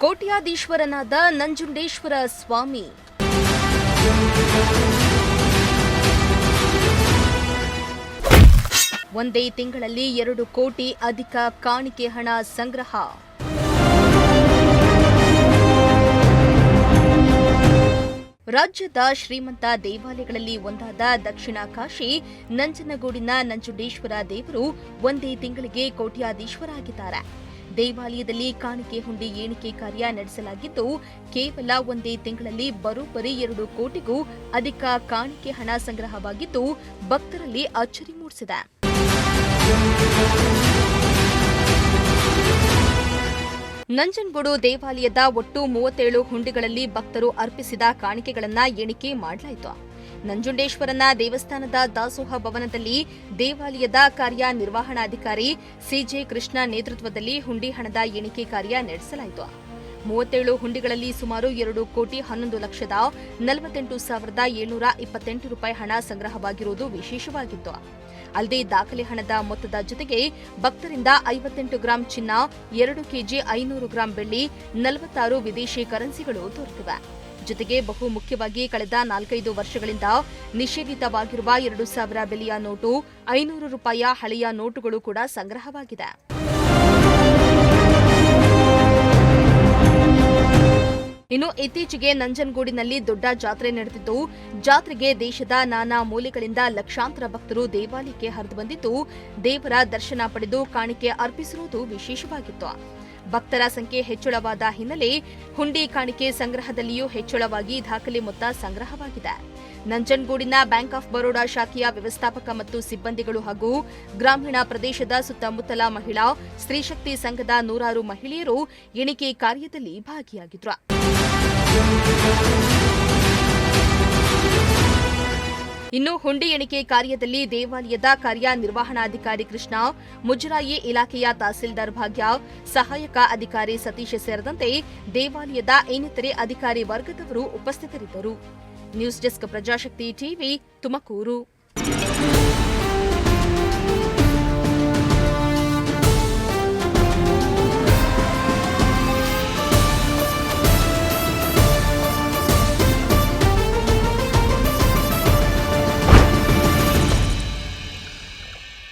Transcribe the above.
ಕೋಟ್ಯಾಧೀಶ್ವರನಾದ ನಂಜುಂಡೇಶ್ವರ ಸ್ವಾಮಿ. ಒಂದೇ ತಿಂಗಳಲ್ಲಿ 2 ಕೋಟಿ ಅಧಿಕ ಕಾಣಿಕೆ ಹಣ ಸಂಗ್ರಹ. ರಾಜ್ಯದ ಶ್ರೀಮಂತ ದೇವಾಲಯಗಳಲ್ಲಿ ಒಂದಾದ ದಕ್ಷಿಣ ಕಾಶಿ ನಂಜನಗೂಡಿನ ನಂಜುಂಡೇಶ್ವರ ದೇವರು ಒಂದೇ ತಿಂಗಳಿಗೆ ಕೋಟ್ಯಾಧೀಶ್ವರ ಆಗಿದ್ದಾರೆ. ದೇವಾಲಯದಲ್ಲಿ ಕಾಣಿಕೆ ಹುಂಡಿ ಎಣಿಕೆ ಕಾರ್ಯ ನಡೆಸಲಾಗಿದ್ದು, ಕೇವಲ ಒಂದೇ ತಿಂಗಳಲ್ಲಿ ಬರೋಬ್ಬರಿ 2 ಕೋಟಿಗೂ ಅಧಿಕ ಕಾಣಿಕೆ ಹಣ ಸಂಗ್ರಹವಾಗಿದ್ದು, ಭಕ್ತರಲ್ಲಿ ಅಚ್ಚರಿ ಮೂಡಿಸಿದೆ. ನಂಜನಗೂಡು ದೇವಾಲಯದ ಒಟ್ಟು 37 ಹುಂಡಿಗಳಲ್ಲಿ ಭಕ್ತರು ಅರ್ಪಿಸಿದ ಕಾಣಿಕೆಗಳನ್ನು ಎಣಿಕೆ ಮಾಡಲಾಯಿತು. ನಂಜುಂಡೇಶ್ವರನ ದೇವಸ್ಥಾನದ ದಾಸೋಹ ಭವನದಲ್ಲಿ ದೇವಾಲಯದ ಕಾರ್ಯನಿರ್ವಹಣಾಧಿಕಾರಿ ಸಿಜೆ ಕೃಷ್ಣ ನೇತೃತ್ವದಲ್ಲಿ ಹುಂಡಿ ಹಣದ ಎಣಿಕೆ ಕಾರ್ಯ ನಡೆಸಲಾಯಿತು. 37 ಹುಂಡಿಗಳಲ್ಲಿ ಸುಮಾರು 2 ಕೋಟಿ 11 ಲಕ್ಷದ 48,728 ರೂಪಾಯಿ ಹಣ ಸಂಗ್ರಹವಾಗಿರುವುದು ವಿಶೇಷವಾಗಿತ್ತು. ಅಲ್ಲದೆ ದಾಖಲೆ ಹಣದ ಮೊತ್ತದ ಜೊತೆಗೆ ಭಕ್ತರಿಂದ 58 ಗ್ರಾಂ ಚಿನ್ನ, 2 ಕೆಜಿ 500 ಗ್ರಾಂ ಬೆಳ್ಳಿ, 46 ವಿದೇಶಿ ಕರೆನ್ಸಿಗಳು ದೊರೆತಿವೆ. ಜೊತೆಗೆ ಬಹು ಮುಖ್ಯವಾಗಿ ಕಳೆದ 4-5 ವರ್ಷಗಳಿಂದ ನಿಷೇಧಿತವಾಗಿರುವ 2,000 ಬೆಲೆಯ ನೋಟು, 500 ರೂಪಾಯಿಯ ಹಳೆಯ ನೋಟುಗಳು ಕೂಡ ಸಂಗ್ರಹವಾಗಿದೆ. ಇನ್ನು ಇತ್ತೀಚೆಗೆ ನಂಜನಗೂಡಿನಲ್ಲಿ ದೊಡ್ಡ ಜಾತ್ರೆ ನಡೆದಿದ್ದು, ಜಾತ್ರೆಗೆ ದೇಶದ ನಾನಾ ಮೂಲೆಗಳಿಂದ ಲಕ್ಷಾಂತರ ಭಕ್ತರು ದೇವಾಲಯಕ್ಕೆ ಹರಿದು ಬಂದಿದ್ದು, ದೇವರ ದರ್ಶನ ಪಡೆದು ಕಾಣಿಕೆ ಅರ್ಪಿಸಿರುವುದು ವಿಶೇಷವಾಗಿತ್ತು. ಭಕ್ತರ ಸಂಖ್ಯೆ ಹೆಚ್ಚಳವಾದ ಹಿನ್ನೆಲೆ ಹುಂಡಿ ಕಾಣಿಕೆ ಸಂಗ್ರಹದಲ್ಲಿಯೂ ಹೆಚ್ಚಳವಾಗಿ ದಾಖಲೆ ಮೊತ್ತ ಸಂಗ್ರಹವಾಗಿದೆ. ನಂಜನಗೂಡಿನ ಬ್ಯಾಂಕ್ ಆಫ್ ಬರೋಡಾ ಶಾಖೆಯ ವ್ಯವಸ್ಥಾಪಕ ಮತ್ತು ಸಿಬ್ಬಂದಿಗಳು ಹಾಗೂ ಗ್ರಾಮೀಣ ಪ್ರದೇಶದ ಸುತ್ತಮುತ್ತಲ ಮಹಿಳಾ ಸ್ತ್ರೀಶಕ್ತಿ ಸಂಘದ 100 ಮಹಿಳೆಯರು ಎಣಿಕೆ ಕಾರ್ಯದಲ್ಲಿ ಭಾಗಿಯಾಗಿದ್ದರು. ಇನ್ನು ಹುಂಡಿ ಎಣಿಕೆ ಕಾರ್ಯದಲ್ಲಿ ದೇವಾಲಯದ ಕಾರ್ಯನಿರ್ವಹಣಾಧಿಕಾರಿ ಕೃಷ್ಣ, ಮುಜರಾಯಿ ಇಲಾಖೆಯ ತಹಸೀಲ್ದಾರ್ ಭಾಗ್ಯ, ಸಹಾಯಕ ಅಧಿಕಾರಿ ಸತೀಶ್ ಸೇರಿದಂತೆ ದೇವಾಲಯದ ಇನ್ನಿತರೆ ಅಧಿಕಾರಿ ವರ್ಗದವರು ಉಪಸ್ಥಿತರಿದ್ದರು. News desk, Prajashakti TV, Tumakuru.